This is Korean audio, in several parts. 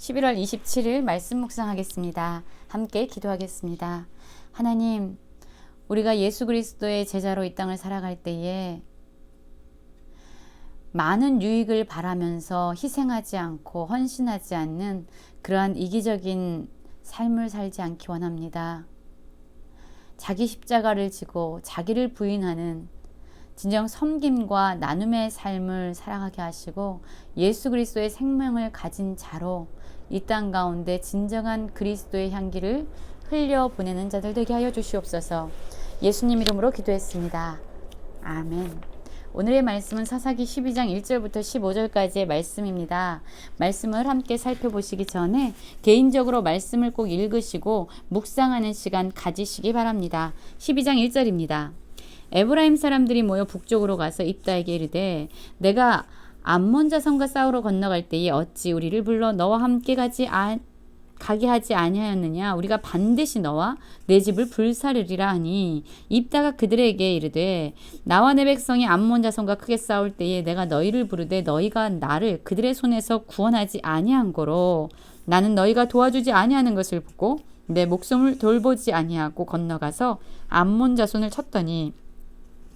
11월 27일 말씀 묵상하겠습니다. 함께 기도하겠습니다. 하나님, 우리가 예수 그리스도의 제자로 이 땅을 살아갈 때에 많은 유익을 바라면서 희생하지 않고 헌신하지 않는 그러한 이기적인 삶을 살지 않기 원합니다. 자기 십자가를 지고 자기를 부인하는 진정 섬김과 나눔의 삶을 살아가게 하시고 예수 그리스도의 생명을 가진 자로 이 땅 가운데 진정한 그리스도의 향기를 흘려보내는 자들 되게 하여 주시옵소서. 예수님 이름으로 기도했습니다. 아멘. 오늘의 말씀은 사사기 12장 1절부터 15절까지의 말씀입니다. 말씀을 함께 살펴보시기 전에 개인적으로 말씀을 꼭 읽으시고 묵상하는 시간 가지시기 바랍니다. 12장 1절입니다. 에브라임 사람들이 모여 북쪽으로 가서 입다에게 이르되 내가 암몬 자손과 싸우러 건너갈 때에 어찌 우리를 불러 너와 함께 가게 하지 아니하였느냐. 우리가 반드시 너와 내 집을 불사르리라 하니 입다가 그들에게 이르되 나와 내 백성이 암몬 자손과 크게 싸울 때에 내가 너희를 부르되 너희가 나를 그들의 손에서 구원하지 아니한 고로 나는 너희가 도와주지 아니하는 것을 보고 내 목숨을 돌보지 아니하고 건너가서 암몬 자손을 쳤더니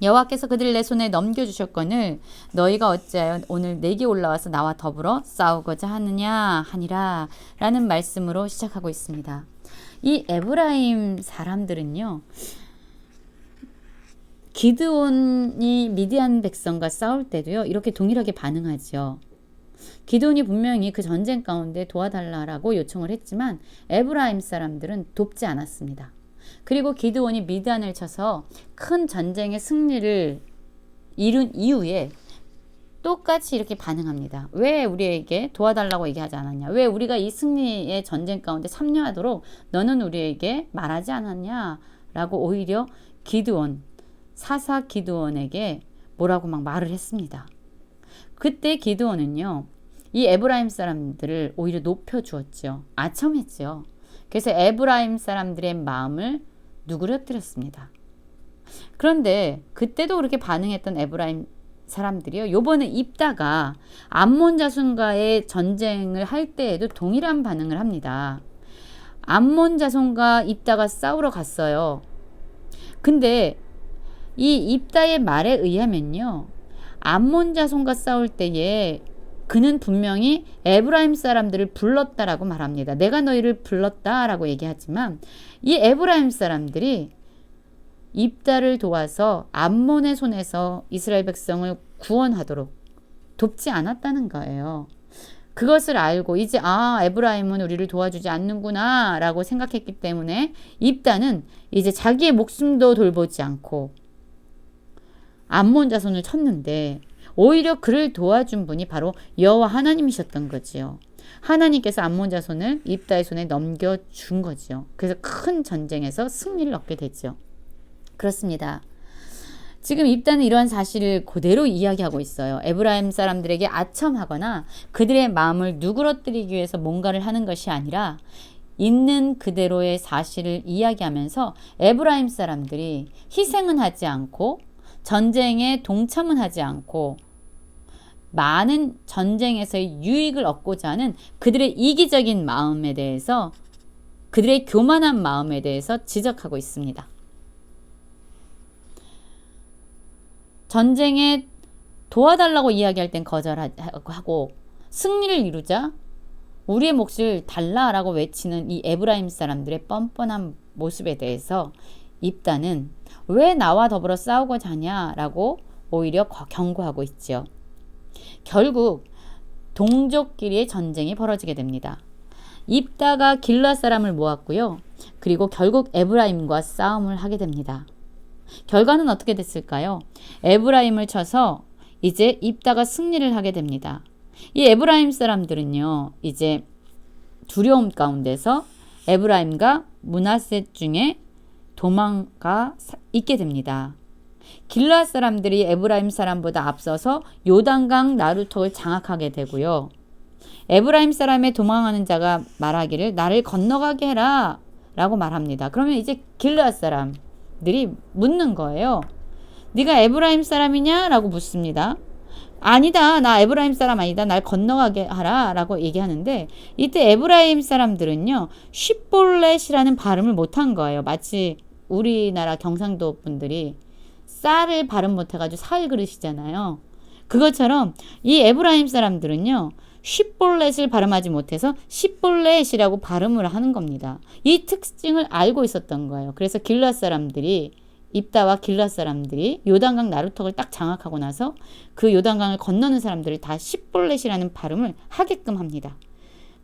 여호와께서 그들을 내 손에 넘겨주셨거늘 너희가 어찌하여 오늘 내게 올라와서 나와 더불어 싸우고자 하느냐 하니라 라는 말씀으로 시작하고 있습니다. 이 에브라임 사람들은요, 기드온이 미디안 백성과 싸울 때도요 이렇게 동일하게 반응하죠. 기드온이 분명히 그 전쟁 가운데 도와달라고 요청을 했지만 에브라임 사람들은 돕지 않았습니다. 그리고 기드온이 미디안을 쳐서 큰 전쟁의 승리를 이룬 이후에 똑같이 이렇게 반응합니다. 왜 우리에게 도와달라고 얘기하지 않았냐? 왜 우리가 이 승리의 전쟁 가운데 참여하도록 너는 우리에게 말하지 않았냐? 라고 오히려 기드온, 사사 기드온에게 뭐라고 막 말을 했습니다. 그때 기드온은요, 이 에브라임 사람들을 오히려 높여주었죠. 아첨했죠. 그래서 에브라임 사람들의 마음을 누그러뜨렸습니다. 그런데 그때도 그렇게 반응했던 에브라임 사람들이요, 요번에 입다가 암몬 자손과의 전쟁을 할 때에도 동일한 반응을 합니다. 암몬 자손과 입다가 싸우러 갔어요. 근데 이 입다의 말에 의하면요, 암몬 자손과 싸울 때에 그는 분명히 에브라임 사람들을 불렀다라고 말합니다. 내가 너희를 불렀다라고 얘기하지만 이 에브라임 사람들이 입다를 도와서 암몬의 손에서 이스라엘 백성을 구원하도록 돕지 않았다는 거예요. 그것을 알고 이제 에브라임은 우리를 도와주지 않는구나 라고 생각했기 때문에 입다는 이제 자기의 목숨도 돌보지 않고 암몬 자손을 쳤는데 오히려 그를 도와준 분이 바로 여호와 하나님이셨던 거지요. 하나님께서 암몬 자손을 입다의 손에 넘겨준 거지요. 그래서 큰 전쟁에서 승리를 얻게 됐죠. 그렇습니다. 지금 입다는 이러한 사실을 그대로 이야기하고 있어요. 에브라임 사람들에게 아첨하거나 그들의 마음을 누그러뜨리기 위해서 뭔가를 하는 것이 아니라 있는 그대로의 사실을 이야기하면서 에브라임 사람들이 희생은 하지 않고 전쟁에 동참은 하지 않고 많은 전쟁에서의 유익을 얻고자 하는 그들의 이기적인 마음에 대해서, 그들의 교만한 마음에 대해서 지적하고 있습니다. 전쟁에 도와달라고 이야기할 땐 거절하고 승리를 이루자 우리의 몫을 달라라고 외치는 이 에브라임 사람들의 뻔뻔한 모습에 대해서 입다는 왜 나와 더불어 싸우고자 하냐라고 오히려 경고하고 있죠. 결국 동족끼리의 전쟁이 벌어지게 됩니다. 입다가 길르앗 사람을 모았고요. 그리고 결국 에브라임과 싸움을 하게 됩니다. 결과는 어떻게 됐을까요? 에브라임을 쳐서 이제 입다가 승리를 하게 됩니다. 이 에브라임 사람들은요, 이제 두려움 가운데서 에브라임과 므낫세 중에 도망가 있게 됩니다. 길르앗 사람들이 에브라임 사람보다 앞서서 요단강 나루턱을 장악하게 되고요. 에브라임 사람의 도망하는 자가 말하기를 나를 건너가게 해라 라고 말합니다. 그러면 이제 길르앗 사람들이 묻는 거예요. 네가 에브라임 사람이냐? 라고 묻습니다. 아니다. 나 에브라임 사람 아니다. 날 건너가게 하라. 라고 얘기하는데 이때 에브라임 사람들은요. 쉽볼렛이라는 발음을 못한 거예요. 마치 우리나라 경상도 분들이 쌀을 발음 못해가지고 살 그릇이잖아요. 그것처럼 이 에브라임 사람들은요. 쉽볼렛을 발음하지 못해서 십볼렛이라고 발음을 하는 겁니다. 이 특징을 알고 있었던 거예요. 그래서 길앗 사람들이 입다와 길앗 사람들이 요단강 나루턱을 딱 장악하고 나서 그 요단강을 건너는 사람들을 다 십볼렛이라는 발음을 하게끔 합니다.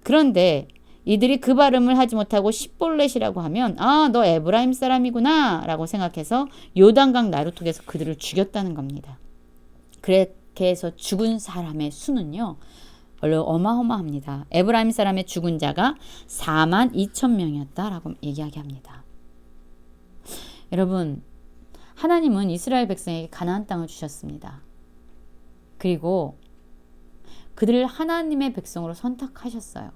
그런데 이들이 그 발음을 하지 못하고 십볼렛이라고 하면 아, 너 에브라임 사람이구나 라고 생각해서 요단강 나루턱에서 그들을 죽였다는 겁니다. 그렇게 해서 죽은 사람의 수는요. 어마어마합니다. 에브라임 사람의 죽은 자가 42,000명이었다라고 이야기합니다. 여러분, 하나님은 이스라엘 백성에게 가나안 땅을 주셨습니다. 그리고 그들을 하나님의 백성으로 선택하셨어요.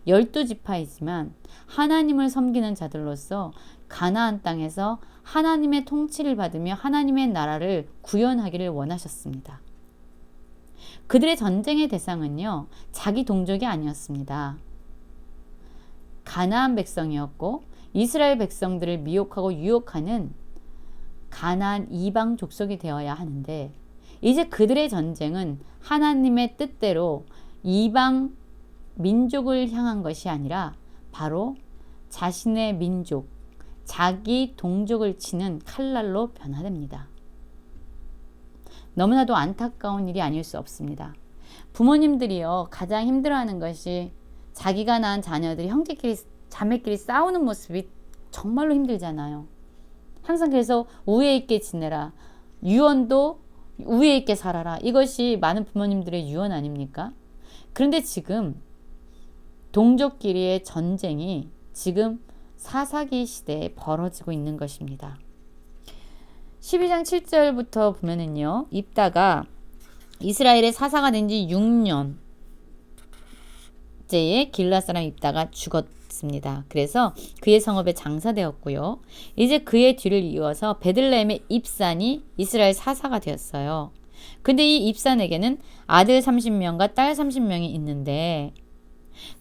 12지파이지만 하나님을 섬기는 자들로서 가나안 땅에서 하나님의 통치를 받으며 하나님의 나라를 구현하기를 원하셨습니다. 그들의 전쟁의 대상은요, 자기 동족이 아니었습니다. 가나안 백성이었고 이스라엘 백성들을 미혹하고 유혹하는 가나안 이방 족속이 되어야 하는데 이제 그들의 전쟁은 하나님의 뜻대로 이방 민족을 향한 것이 아니라 바로 자신의 민족, 자기 동족을 치는 칼날로 변화됩니다. 너무나도 안타까운 일이 아닐 수 없습니다. 부모님들이요, 가장 힘들어하는 것이 자기가 낳은 자녀들이 형제끼리, 자매끼리 싸우는 모습이 정말로 힘들잖아요. 항상 그래서 우애 있게 지내라. 유언도 우애 있게 살아라. 이것이 많은 부모님들의 유언 아닙니까? 그런데 지금 동족끼리의 전쟁이 지금 사사기 시대에 벌어지고 있는 것입니다. 12장 7절부터 보면은요. 입다가 이스라엘의 사사가 된 지 6년째에 길앗 사람 입다가 죽었습니다. 그래서 그의 성읍에 장사되었고요. 이제 그의 뒤를 이어서 베들레헴의 입산이 이스라엘 사사가 되었어요. 근데 이 입산에게는 아들 30명과 딸 30명이 있는데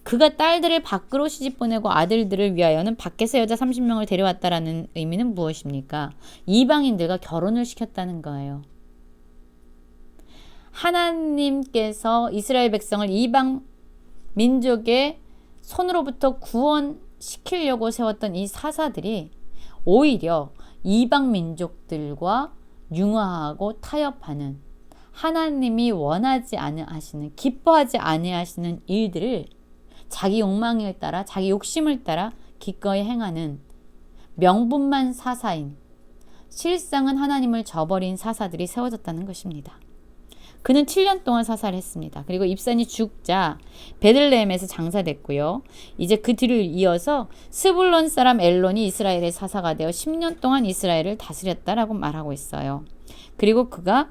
그가 딸들을 밖으로 시집 보내고 아들들을 위하여는 밖에서 여자 30명을 데려왔다라는 의미는 무엇입니까? 이방인들과 결혼을 시켰다는 거예요. 하나님께서 이스라엘 백성을 이방 민족의 손으로부터 구원시키려고 세웠던 이 사사들이 오히려 이방 민족들과 융화하고 타협하는 하나님이 원하지 아니하시는, 기뻐하지 아니하시는 일들을 자기 욕망에 따라, 자기 욕심을 따라 기꺼이 행하는 명분만 사사인, 실상은 하나님을 저버린 사사들이 세워졌다는 것입니다. 그는 7년 동안 사사를 했습니다. 그리고 입산이 죽자 베들레헴에서 장사됐고요. 이제 그 뒤를 이어서 스불론 사람 엘론이 이스라엘의 사사가 되어 10년 동안 이스라엘을 다스렸다라고 말하고 있어요. 그리고 그가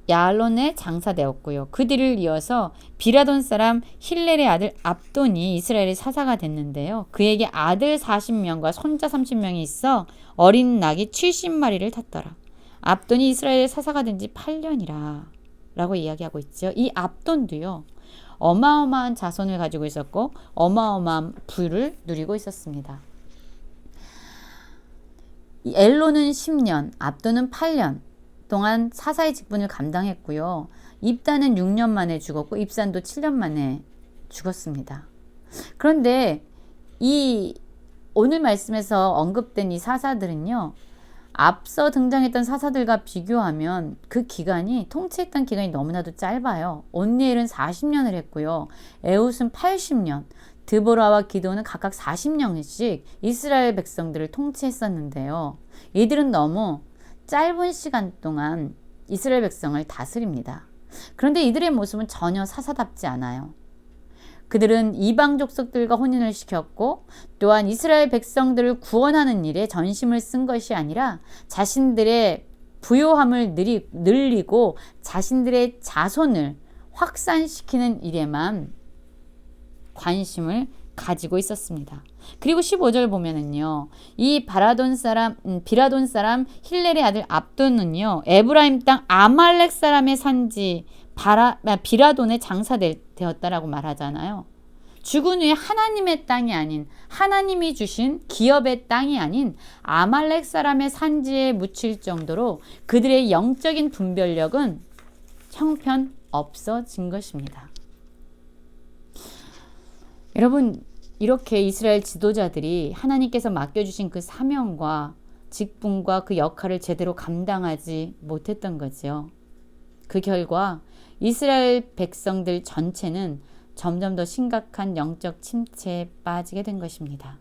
야알론에 장사되었고요. 그 뒤를 이어서 비라돈 사람 힐렐의 아들 압돈이 이스라엘의 사사가 됐는데요. 그에게 아들 40명과 손자 30명이 있어 어린 낙이 70마리를 탔더라. 압돈이 이스라엘의 사사가 된 지 8년이라 라고 이야기하고 있죠. 이 압돈도요. 어마어마한 자손을 가지고 있었고 어마어마한 부를 누리고 있었습니다. 엘론은 10년, 압돈은 8년 동안 사사의 직분을 감당했고요. 입단은 6년 만에 죽었고 입산도 7년 만에 죽었습니다. 그런데 이 오늘 말씀에서 언급된 이 사사들은요. 앞서 등장했던 사사들과 비교하면 그 기간이 통치했던 기간이 너무나도 짧아요. 온니엘은 40년을 했고요. 에훗은 80년, 드보라와 기도는 각각 40년씩 이스라엘 백성들을 통치했었는데요. 이들은 너무 짧은 시간 동안 이스라엘 백성을 다스립니다. 그런데 이들의 모습은 전혀 사사답지 않아요. 그들은 이방 족속들과 혼인을 시켰고 또한 이스라엘 백성들을 구원하는 일에 전심을 쓴 것이 아니라 자신들의 부요함을 늘리고 자신들의 자손을 확산시키는 일에만 관심을 가지고 있었습니다. 그리고 15절 보면은요. 이 비라돈 사람 힐렐의 아들 압돈은요. 에브라임 땅 아말렉 사람의 산지 비라돈에 장사되었다라고 말하잖아요. 죽은 후에 하나님의 땅이 아닌, 하나님이 주신 기업의 땅이 아닌 아말렉 사람의 산지에 묻힐 정도로 그들의 영적인 분별력은 형편 없어진 것입니다. 여러분, 이렇게 이스라엘 지도자들이 하나님께서 맡겨주신 그 사명과 직분과 그 역할을 제대로 감당하지 못했던 거죠. 그 결과 이스라엘 백성들 전체는 점점 더 심각한 영적 침체에 빠지게 된 것입니다.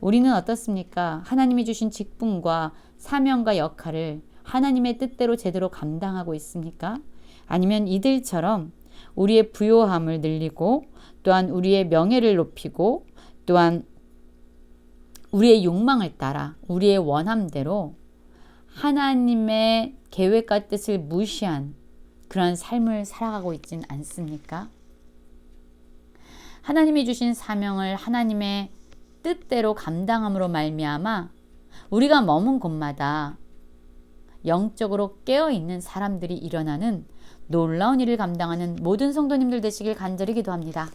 우리는 어떻습니까? 하나님이 주신 직분과 사명과 역할을 하나님의 뜻대로 제대로 감당하고 있습니까? 아니면 이들처럼 우리의 부요함을 늘리고 또한 우리의 명예를 높이고 또한 우리의 욕망을 따라 우리의 원함대로 하나님의 계획과 뜻을 무시한 그런 삶을 살아가고 있진 않습니까? 하나님이 주신 사명을 하나님의 뜻대로 감당함으로 말미암아 우리가 머문 곳마다 영적으로 깨어있는 사람들이 일어나는 놀라운 일을 감당하는 모든 성도님들 되시길 간절히 기도합니다.